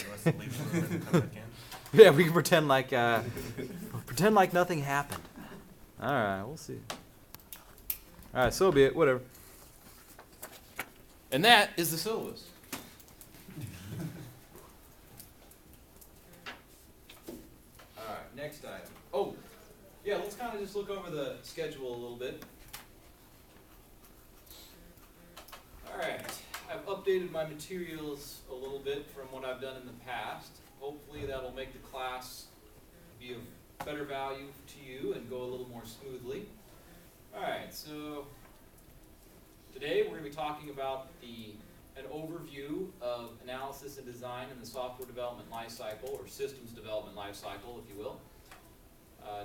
You want us to leave the room and come back in? Yeah, we can pretend like nothing happened. All right, we'll see. All right, so be it. Whatever. And that is the syllabus. All right, next item. Oh, yeah, let's kind of just look over the schedule a little bit. All right, I've updated my materials a little bit from what I've done in the past. Hopefully that'll make the class be of better value to you and go a little more smoothly. All right, so today we're going to be talking about an overview of analysis and design in the software development lifecycle, or systems development lifecycle, if you will.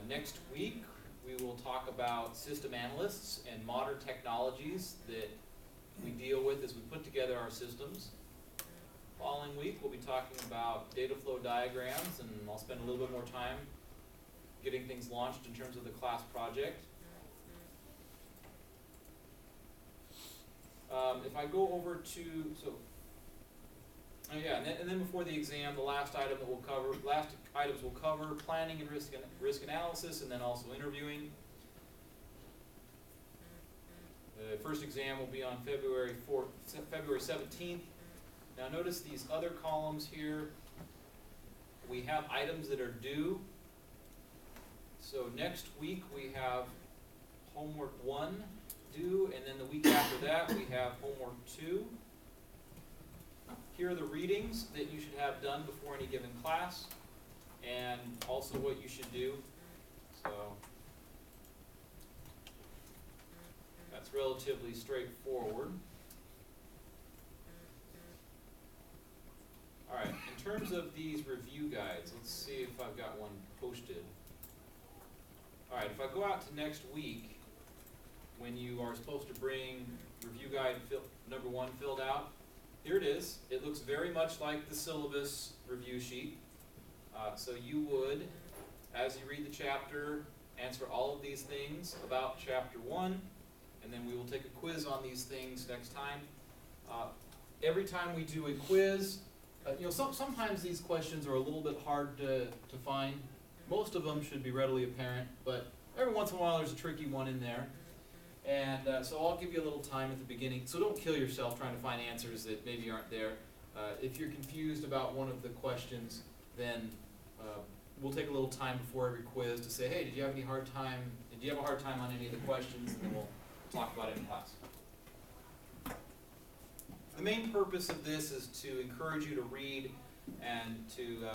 Next week we will talk about system analysts and modern technologies that we deal with as we put together our systems. Following week we'll be talking about data flow diagrams, and I'll spend a little bit more time getting things launched in terms of the class project. If I go over to, and then before the exam, the last items we'll cover planning and risk analysis, and then also interviewing. The first exam will be on February 17th. Now notice these other columns here. We have items that are due. So next week we have homework 1 due, and then the week after that we have homework 2. Here are the readings that you should have done before any given class, and also what you should do. So that's relatively straightforward. All right, in terms of these review guides, let's see if I've got one posted. All right, if I go out to next week, when you are supposed to bring review guide number 1 filled out, here it is. It looks very much like the syllabus review sheet. So you would, as you read the chapter, answer all of these things about chapter 1, and then we will take a quiz on these things next time. Every time we do a quiz, sometimes these questions are a little bit hard to find. Most of them should be readily apparent, but every once in a while there's a tricky one in there. And so I'll give you a little time at the beginning. So don't kill yourself trying to find answers that maybe aren't there. If you're confused about one of the questions, then we'll take a little time before every quiz to say, hey, did you have a hard time on any of the questions? And then we'll talk about it in class. The main purpose of this is to encourage you to read and to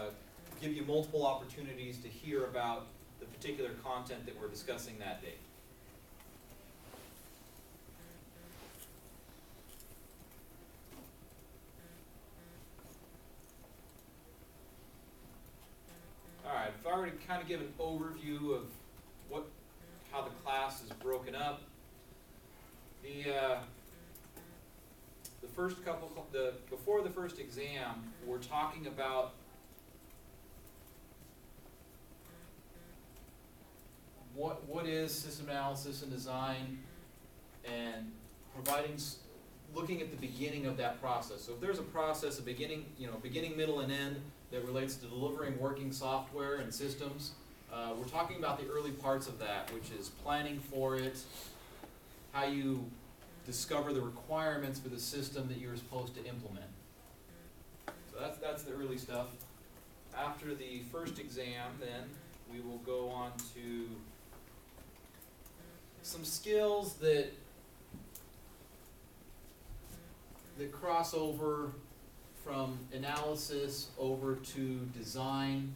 give you multiple opportunities to hear about the particular content that we're discussing that day. All right, I've already kind of given an overview of how the class is broken up. Before the first exam, we're talking about what is system analysis and design, and looking at the beginning of that process. So if there's a process, a beginning, middle, and end that relates to delivering working software and systems, we're talking about the early parts of that, which is planning for it, how you discover the requirements for the system that you're supposed to implement. So that's the early stuff. After the first exam, then, we will go on to some skills that cross over from analysis over to design.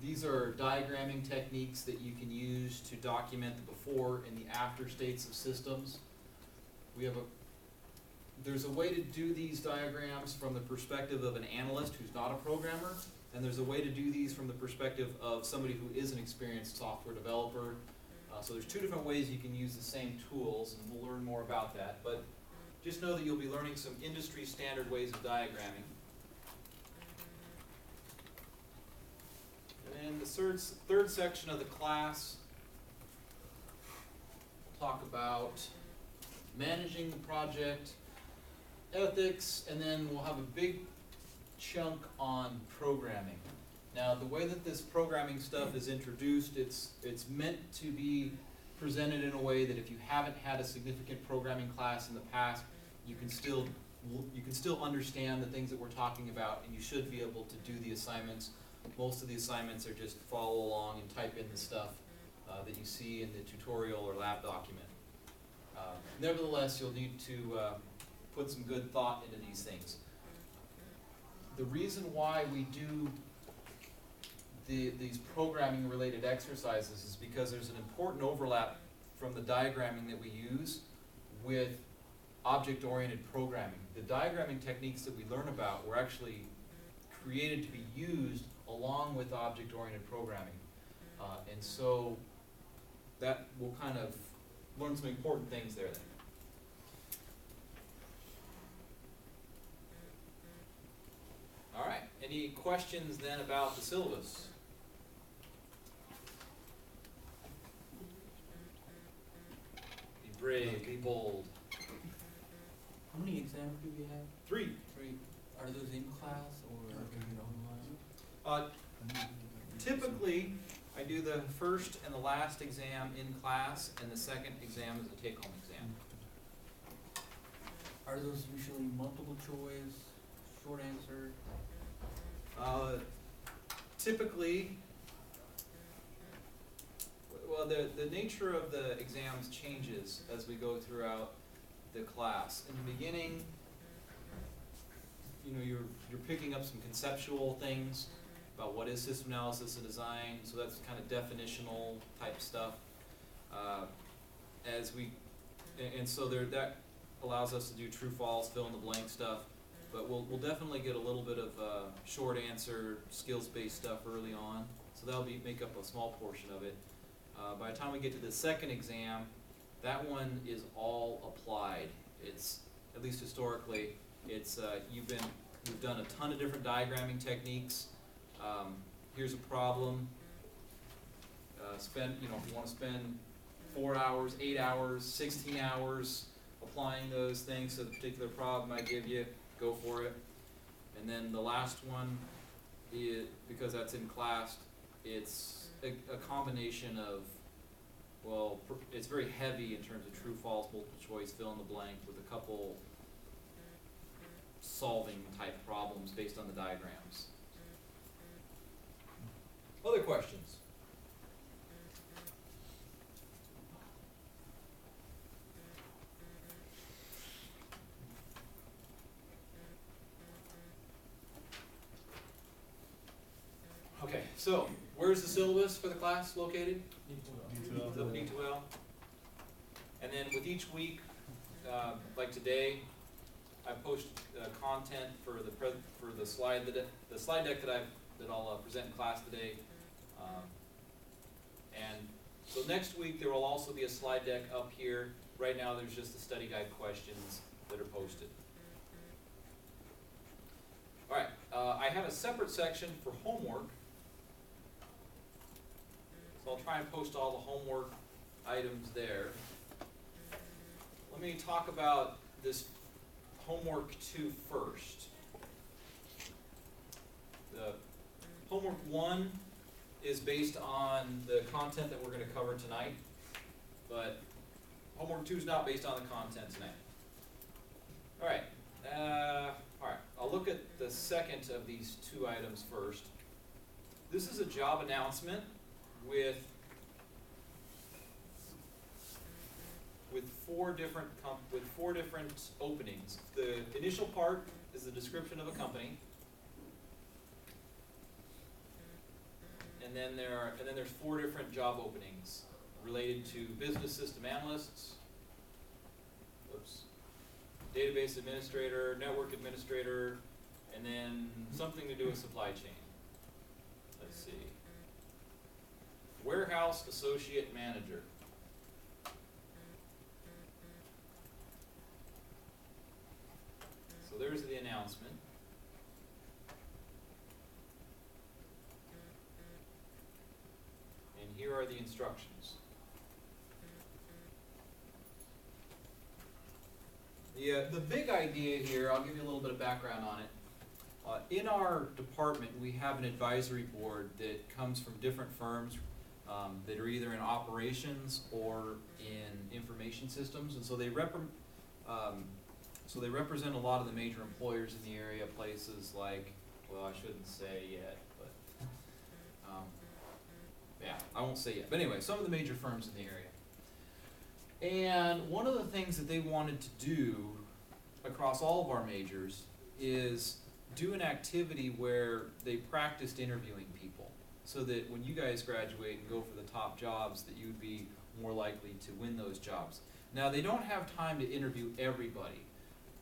These are diagramming techniques that you can use to document the before and the after states of systems. There's a way to do these diagrams from the perspective of an analyst who's not a programmer, and there's a way to do these from the perspective of somebody who is an experienced software developer. So there's 2 different ways you can use the same tools, and we'll learn more about that. But just know that you'll be learning some industry standard ways of diagramming. And in the third section of the class, we'll talk about managing the project, ethics, and then we'll have a big chunk on programming. Now, the way that this programming stuff is introduced, it's meant to be presented in a way that if you haven't had a significant programming class in the past, you can still understand the things that we're talking about, and you should be able to do the assignments. Most of the assignments are just follow along and type in the stuff that you see in the tutorial or lab document. Nevertheless, you'll need to put some good thought into these things. The reason why we do these programming related exercises is because there's an important overlap from the diagramming that we use with object-oriented programming. The diagramming techniques that we learn about were actually created to be used along with object-oriented programming. And so that will kind of learn some important things there then. All right, any questions then about the syllabus? Be brave, be bold. How many exams do we have? 3. 3. Are those in class or online? Typically, I do the first and the last exam in class, and the second exam is a take-home exam. Are those usually multiple choice, short answer? Typically, well, the nature of the exams changes as we go throughout the class. In the beginning, you know, you're picking up some conceptual things about what is system analysis and design, so that's kind of definitional type stuff. So that allows us to do true false, fill in the blank stuff, but we'll definitely get a little bit of short answer, skills-based stuff early on, so that'll make up a small portion of it. By the time we get to the second exam, that one is all applied. It's, at least historically, it's we've done a ton of different diagramming techniques. Here's a problem. If you want to spend 4 hours, 8 hours, 16 hours applying those things to the particular problem I give you, go for it. And then the last one, because that's in class, it's a combination of, well, it's very heavy in terms of true, false, multiple choice, fill in the blank, with a couple solving type problems based on the diagrams. Other questions? Okay, so where's the syllabus for the class located? D2L. D2L. And then with each week, like today, I post content for the slide deck that I'll present in class today. And so next week there will also be a slide deck up here. Right now there's just the study guide questions that are posted. All right, I have a separate section for homework. So I'll try and post all the homework items there. Let me talk about this homework 2 first. The homework 1 is based on the content that we're going to cover tonight, but homework 2 is not based on the content tonight. All right, I'll look at the second of these 2 items first. This is a job announcement with 4 different openings. The initial part is the description of a company, and then there's 4 different job openings related to business system analysts, database administrator, network administrator, and then something to do with supply chain. Let's see. Warehouse associate manager. So there's the announcement. And here are the instructions. The big idea here, I'll give you a little bit of background on it. In our department, we have an advisory board that comes from different firms that are either in operations or in information systems, and so they represent a lot of the major employers in the area, places like, well, I shouldn't say yet, but yeah, I won't say yet. But anyway, some of the major firms in the area. And one of the things that they wanted to do across all of our majors is do an activity where they practiced interviewing people, so that when you guys graduate and go for the top jobs, that you'd be more likely to win those jobs. Now, they don't have time to interview everybody,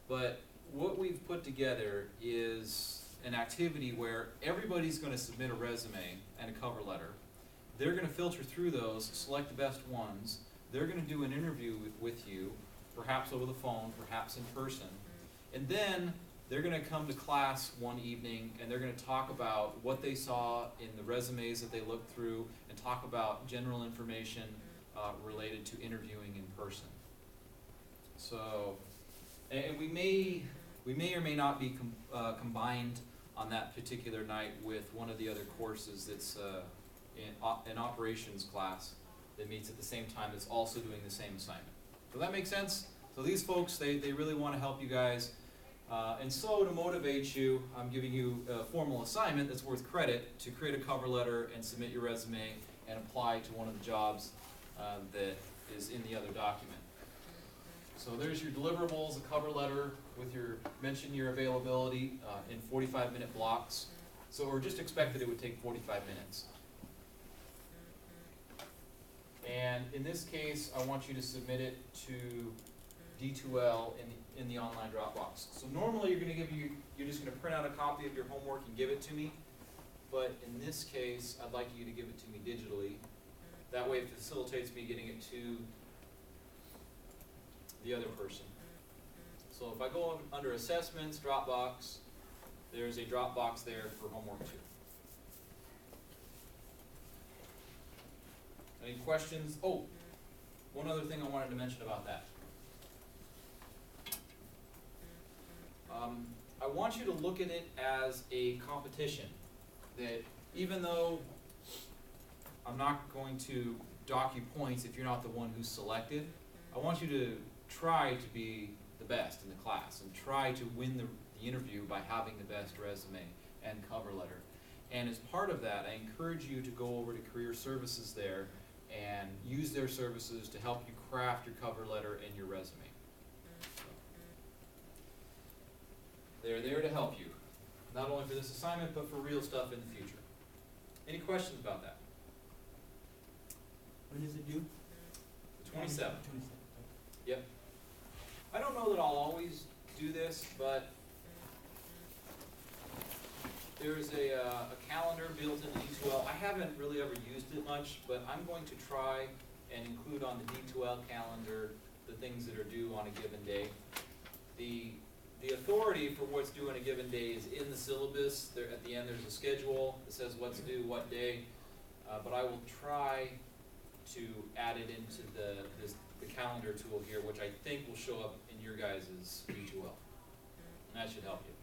but what we've put together is an activity where everybody's going to submit a resume and a cover letter. They're going to filter through those, select the best ones. They're going to do an interview with you, perhaps over the phone, perhaps in person. And then they're going to come to class one evening and they're going to talk about what they saw in the resumes that they looked through and talk about general information related to interviewing in person. So, and we may or may not be combined on that particular night with one of the other courses that's an operations class that meets at the same time that's also doing the same assignment. Does that make sense? So these folks, they really want to help you guys. And so to motivate you, I'm giving you a formal assignment that's worth credit to create a cover letter and submit your resume and apply to one of the jobs that is in the other document. So there's your deliverables, a cover letter with mention your availability in 45-minute blocks. So we're just expected it would take 45 minutes. And in this case, I want you to submit it to D2L in the online Dropbox. So normally you're just going to print out a copy of your homework and give it to me. But in this case, I'd like you to give it to me digitally. That way it facilitates me getting it to the other person. So if I go under Assessments, Dropbox, there's a Dropbox there for homework 2. Any questions? Oh, one other thing I wanted to mention about that. I want you to look at it as a competition, that even though I'm not going to dock you points if you're not the one who's selected, I want you to try to be the best in the class and try to win the interview by having the best resume and cover letter. And as part of that, I encourage you to go over to Career Services there and use their services to help you craft your cover letter and your resume. They're there to help you, not only for this assignment, but for real stuff in the future. Any questions about that? When is it due? The 27th. 27th. Yep. I don't know that I'll always do this, but there's a calendar built into D2L. I haven't really ever used it much, but I'm going to try and include on the D2L calendar the things that are due on a given day. The authority for what's due on a given day is in the syllabus. There, at the end, there's a schedule that says what's due, what day. But I will try to add it into the calendar tool here, which I think will show up in your guys' D2L. And that should help you.